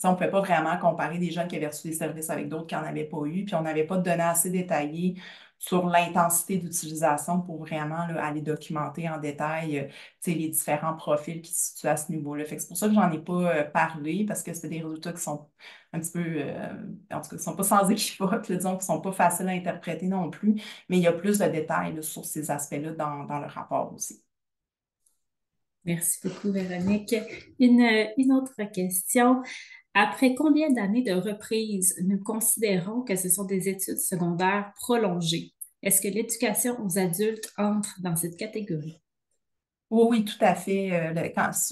on ne pouvait pas vraiment comparer des jeunes qui avaient reçu des services avec d'autres qui n'en avaient pas eu, puis on n'avait pas de données assez détaillées sur l'intensité d'utilisation pour vraiment là, aller documenter en détail les différents profils qui se situent à ce niveau-là. Fait que c'est pour ça que j'en ai pas parlé, parce que c'est des résultats qui sont un petit peu, en tout cas, qui sont pas sans équivoque, là, disons, qui ne sont pas faciles à interpréter non plus, mais il y a plus de détails là, sur ces aspects-là dans le rapport aussi. Merci beaucoup, Véronique. Une autre question. Après combien d'années de reprise nous considérons que ce sont des études secondaires prolongées? Est-ce que l'éducation aux adultes entre dans cette catégorie? Oui, oui, tout à fait.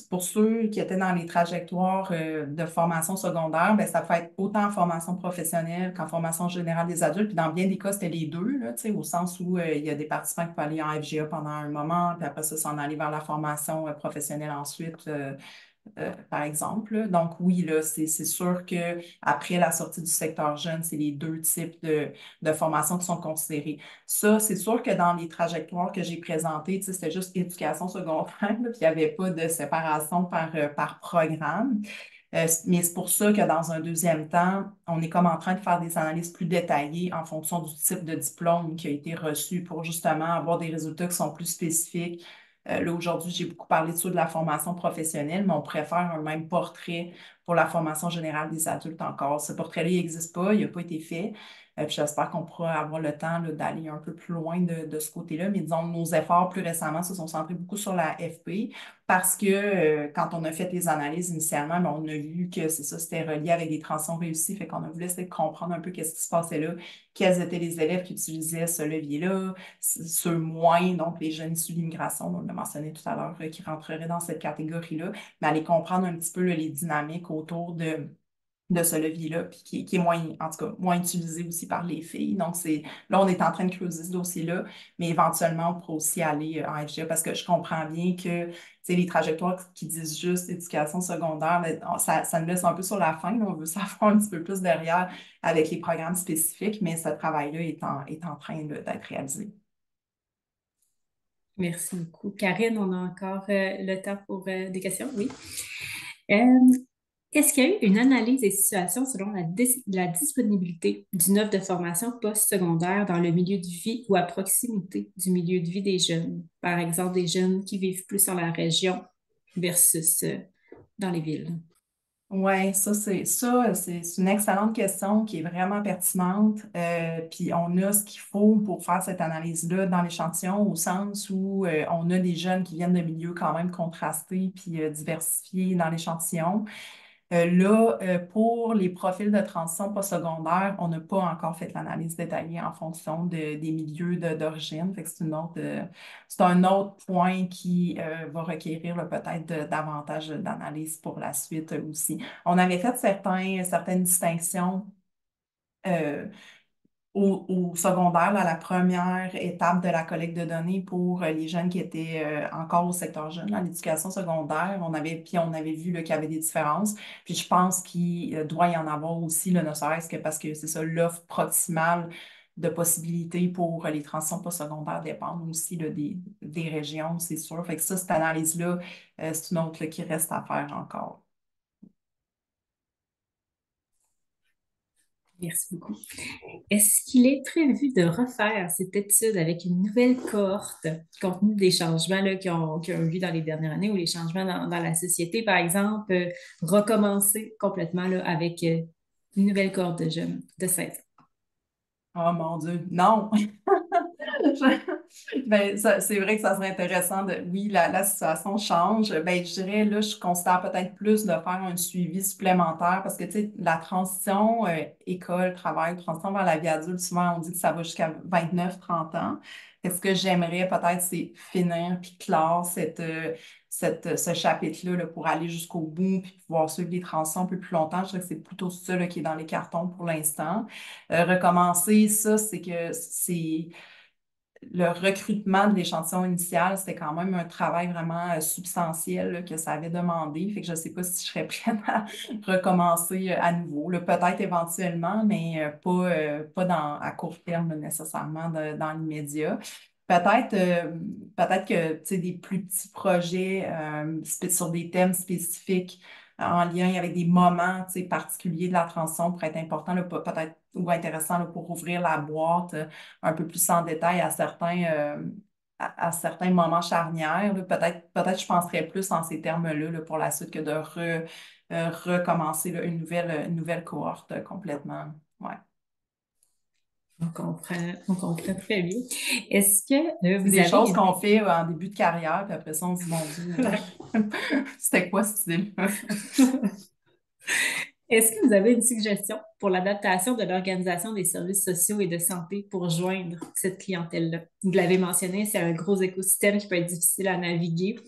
Pour ceux qui étaient dans les trajectoires de formation secondaire, ben, ça peut être autant en formation professionnelle qu'en formation générale des adultes. Puis dans bien des cas, c'était les deux, là, tu sais, au sens où il y a des participants qui peuvent aller en FGA pendant un moment, puis après ça, s'en aller vers la formation professionnelle ensuite. Par exemple. Donc oui, là, c'est sûr qu'après la sortie du secteur jeune, c'est les deux types de formations qui sont considérées. Ça, c'est sûr que dans les trajectoires que j'ai présentées, tu sais, c'était juste éducation secondaire, là, puis il n'y avait pas de séparation par programme. Mais c'est pour ça que dans un deuxième temps, on est comme en train de faire des analyses plus détaillées en fonction du type de diplôme qui a été reçu pour justement avoir des résultats qui sont plus spécifiques. Là, aujourd'hui, j'ai beaucoup parlé de ça de la formation professionnelle, mais on pourrait faire un même portrait pour la formation générale des adultes encore. Ce portrait-là, il n'existe pas, il n'a pas été fait. Puis j'espère qu'on pourra avoir le temps là, d'aller un peu plus loin de ce côté-là. Mais disons, nos efforts plus récemment se sont centrés beaucoup sur la FP parce que quand on a fait les analyses initialement, ben, on a vu que c'est ça, c'était relié avec des transitions réussies. Fait qu'on a voulu essayer de comprendre un peu qu'est-ce qui se passait là, quels étaient les élèves qui utilisaient ce levier-là, ceux moins, donc les jeunes issus de l'immigration, on l'a mentionné tout à l'heure, qui rentreraient dans cette catégorie-là, mais aller comprendre un petit peu là, les dynamiques autour de ce levier-là, puis qui est moins, en tout cas, moins utilisé aussi par les filles. Donc, là, on est en train de creuser ce dossier-là, mais éventuellement, on pourra aussi aller en FGA parce que je comprends bien que, les trajectoires qui disent juste éducation secondaire, mais ça nous laisse un peu sur la fin. Là, on veut savoir un petit peu plus derrière avec les programmes spécifiques, mais ce travail-là est en train d'être réalisé. Merci beaucoup. Karine, on a encore le temps pour des questions? Oui. Euh, Est-ce qu'il y a eu une analyse des situations selon la disponibilité d'une offre de formation postsecondaire dans le milieu de vie ou à proximité du milieu de vie des jeunes? Par exemple, des jeunes qui vivent plus dans la région versus dans les villes. Oui, c'est une excellente question qui est vraiment pertinente. Puis on a ce qu'il faut pour faire cette analyse-là dans l'échantillon, au sens où on a des jeunes qui viennent de milieux quand même contrastés puis diversifiés dans l'échantillon. Là, pour les profils de transition postsecondaire, on n'a pas encore fait l'analyse détaillée en fonction des milieux d'origine. Fait que c'est un autre point qui va requérir là, peut-être davantage d'analyse pour la suite aussi. On avait fait certaines distinctions euh, au secondaire, là, la première étape de la collecte de données pour les jeunes qui étaient encore au secteur jeune, dans l'éducation secondaire. On avait vu là, qu'il y avait des différences. Puis je pense qu'il doit y en avoir aussi, là, ne serait-ce que parce que c'est ça, l'offre proximale de possibilités pour les transitions postsecondaires dépendent aussi là, des régions, c'est sûr. Fait que ça, cette analyse-là, c'est une autre là, qui reste à faire encore. Merci beaucoup. Est-ce qu'il est prévu de refaire cette étude avec une nouvelle cohorte compte tenu des changements là, qui ont eu lieu dans les dernières années ou les changements dans la société, par exemple, recommencer complètement là, avec une nouvelle cohorte de jeunes de 16 ans? Oh mon Dieu, non! Ben, c'est vrai que ça serait intéressant de, oui, la situation change. Ben, je dirais, là, je considère peut-être plus de faire un suivi supplémentaire parce que, tu sais, la transition école, travail, transition vers la vie adulte, souvent, on dit que ça va jusqu'à 29-30 ans. Ce que j'aimerais peut-être, c'est finir puis clore ce chapitre-là là, pour aller jusqu'au bout puis pouvoir suivre les transitions un peu plus longtemps. Je dirais que c'est plutôt ça là, qui est dans les cartons pour l'instant. Recommencer, ça, c'est que c'est le recrutement de l'échantillon initial, c'était quand même un travail vraiment substantiel là, que ça avait demandé. Fait que je ne sais pas si je serais prête à recommencer à nouveau. Là, peut-être éventuellement, mais pas à court terme là, nécessairement dans l'immédiat. Peut-être peut-être que tu sais, des plus petits projets sur des thèmes spécifiques en lien avec des moments tu sais, particuliers de la transition pourraient être importants, là, peut-être ou intéressants là, pour ouvrir la boîte un peu plus en détail à certains moments charnières. Là. Peut-être je penserais plus en ces termes-là là, pour la suite que de recommencer là, une nouvelle cohorte complètement. Ouais. On comprend très bien. Est-ce que C'est vous des avez choses une... qu'on fait en début de carrière, puis après ça, on se dit, mon Dieu, c'était quoi cette idée-là? Est-ce que vous avez une suggestion pour l'adaptation de l'organisation des services sociaux et de santé pour joindre cette clientèle-là? Vous l'avez mentionné, c'est un gros écosystème qui peut être difficile à naviguer.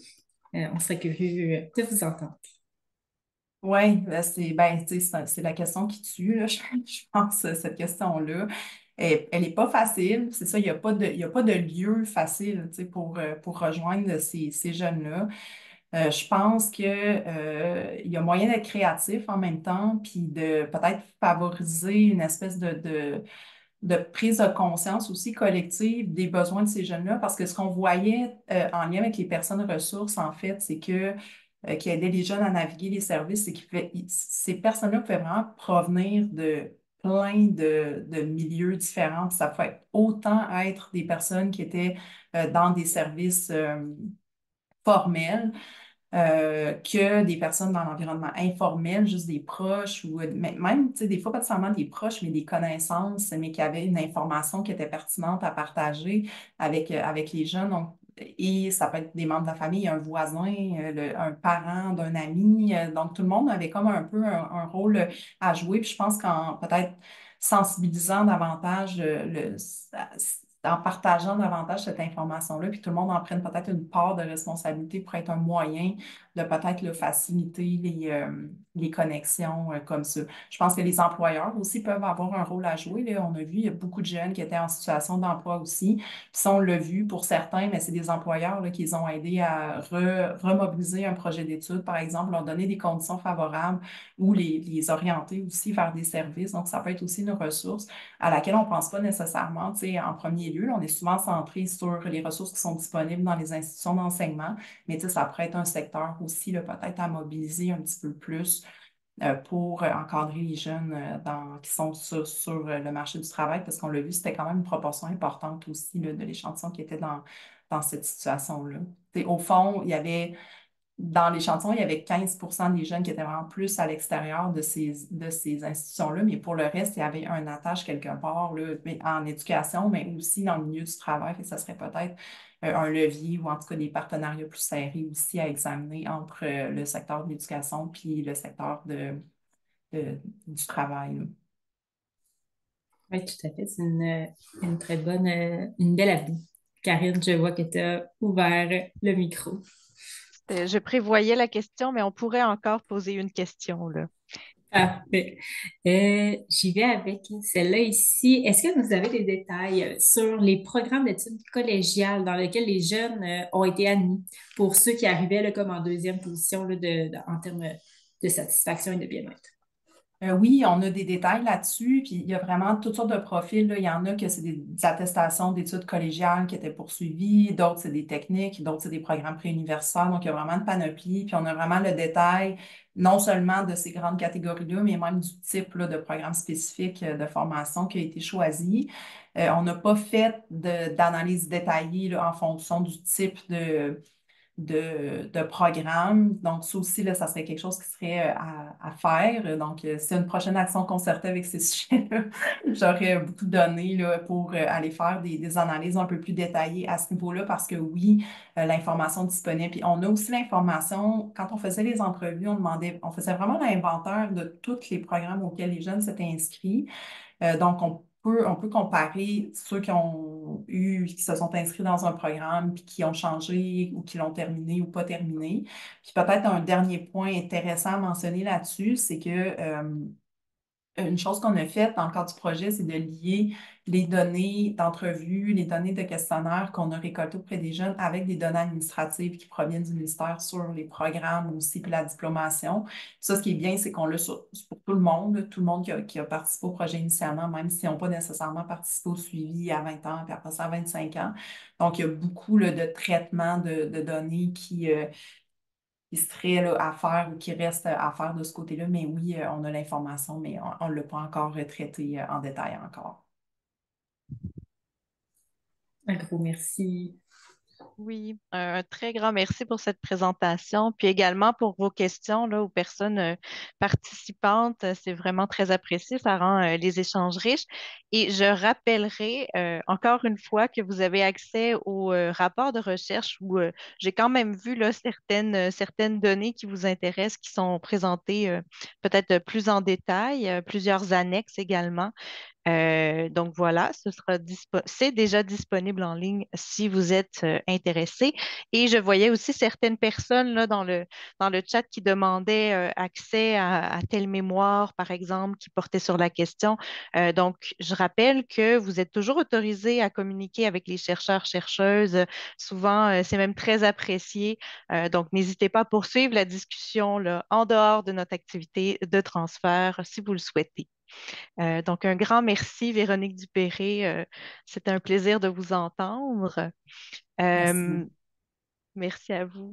On serait curieux de vous entendre. Oui, tu sais, c'est la question qui tue, là, je pense, cette question-là. Elle n'est pas facile, c'est ça, il y a pas de lieu facile, tu sais, pour rejoindre ces jeunes-là. Je pense que, il y a moyen d'être créatif en même temps, puis de peut-être favoriser une espèce de prise de conscience aussi collective des besoins de ces jeunes-là, parce que ce qu'on voyait en lien avec les personnes ressources, en fait, c'est que qui aidaient les jeunes à naviguer les services, c'est que ces personnes-là pouvaient vraiment provenir de plein de milieux différents. Ça pouvait autant être des personnes qui étaient dans des services formels, que des personnes dans l'environnement informel, juste des proches, ou même, tu sais, des fois, pas seulement des proches, mais des connaissances, mais qui avaient une information qui était pertinente à partager avec les jeunes. Donc, et ça peut être des membres de la famille, un voisin, un parent d'un ami. Donc, tout le monde avait comme un peu un rôle à jouer. Puis je pense qu'en peut-être sensibilisant davantage en partageant davantage cette information-là, puis tout le monde en prenne peut-être une part de responsabilité pour être un moyen de peut-être là, faciliter les connexions comme ça. Je pense que les employeurs aussi peuvent avoir un rôle à jouer. Là. On a vu, il y a beaucoup de jeunes qui étaient en situation d'emploi aussi. Puis ça, on l'a vu pour certains, mais c'est des employeurs là, qui les ont aidés à remobiliser un projet d'études, par exemple, leur donner des conditions favorables ou les orienter aussi vers des services. Donc, ça peut être aussi une ressource à laquelle on ne pense pas nécessairement, tu sais, en premier merveilleux. Là. On est souvent centré sur les ressources qui sont disponibles dans les institutions d'enseignement, mais ça pourrait être un secteur aussi, là, peut-être à mobiliser un petit peu plus pour encadrer les jeunes qui sont sur le marché du travail, parce qu'on l'a vu, c'était quand même une proportion importante aussi là, de l'échantillon qui était dans cette situation-là. Au fond, dans l'échantillon, il y avait 15% des jeunes qui étaient vraiment plus à l'extérieur de ces institutions-là, mais pour le reste, il y avait un attache quelque part là, mais en éducation, mais aussi dans le milieu du travail. Fait que ça serait peut-être un levier ou en tout cas des partenariats plus serrés aussi à examiner entre le secteur de l'éducation puis le secteur du travail. Là. Oui, tout à fait. C'est une très bonne, une belle avenue. Karine, je vois que tu as ouvert le micro. Je prévoyais la question, mais on pourrait encore poser une question, là. Parfait. J'y vais avec celle-là ici. Est-ce que vous avez des détails sur les programmes d'études collégiales dans lesquels les jeunes ont été admis pour ceux qui arrivaient là, comme en deuxième position là, en termes de satisfaction et de bien-être? Oui, on a des détails là-dessus, puis il y a vraiment toutes sortes de profils. Là. Il y en a que c'est des attestations d'études collégiales qui étaient poursuivies, d'autres c'est des techniques, d'autres c'est des programmes préuniversitaires. Donc, il y a vraiment une panoplie, puis on a vraiment le détail, non seulement de ces grandes catégories-là, mais même du type là, de programme spécifique de formation qui a été choisi. On n'a pas fait d'analyse détaillée là, en fonction du type de programme. Donc, ça aussi, là, ça serait quelque chose qui serait à faire. Donc, c'est une prochaine action concertée avec ces sujets-là. J'aurais beaucoup de données là, pour aller faire des analyses un peu plus détaillées à ce niveau-là parce que oui, l'information est disponible. Puis on a aussi l'information, quand on faisait les entrevues, on faisait vraiment l'inventaire de tous les programmes auxquels les jeunes s'étaient inscrits. Donc, on peut comparer ceux qui se sont inscrits dans un programme, puis qui ont changé ou qui l'ont terminé ou pas terminé. Puis peut-être un dernier point intéressant à mentionner là-dessus, c'est que une chose qu'on a faite dans le cadre du projet, c'est de lier les données d'entrevue, les données de questionnaire qu'on a récoltées auprès des jeunes avec des données administratives qui proviennent du ministère sur les programmes aussi, puis la diplomation. Ça, ce qui est bien, c'est qu'on l'a pour tout le monde, là, tout le monde qui a participé au projet initialement, même s'ils n'ont pas nécessairement participé au suivi à 20 ans, puis après ça à 25 ans. Donc, il y a beaucoup là, de traitements de données qui serait là, à faire ou qui reste à faire de ce côté-là. Mais oui, on a l'information, mais on ne l'a pas encore traité en détail encore. Un gros merci. Oui, un très grand merci pour cette présentation, puis également pour vos questions là, aux personnes participantes. C'est vraiment très apprécié, ça rend les échanges riches. Et je rappellerai encore une fois que vous avez accès au rapport de recherche où j'ai quand même vu là, certaines données qui vous intéressent, qui sont présentées peut-être plus en détail, plusieurs annexes également. Donc voilà, c'est déjà disponible en ligne si vous êtes intéressé. Et je voyais aussi certaines personnes là, dans le chat qui demandaient accès à telle mémoire, par exemple, qui portait sur la question. Donc, je rappelle que vous êtes toujours autorisé à communiquer avec les chercheurs, chercheuses. Souvent, c'est même très apprécié. Donc, n'hésitez pas à poursuivre la discussion là, en dehors de notre activité de transfert si vous le souhaitez. Donc, un grand merci, Véronique Dupéré. C'était un plaisir de vous entendre. Merci Euh, beaucoup. merci à vous.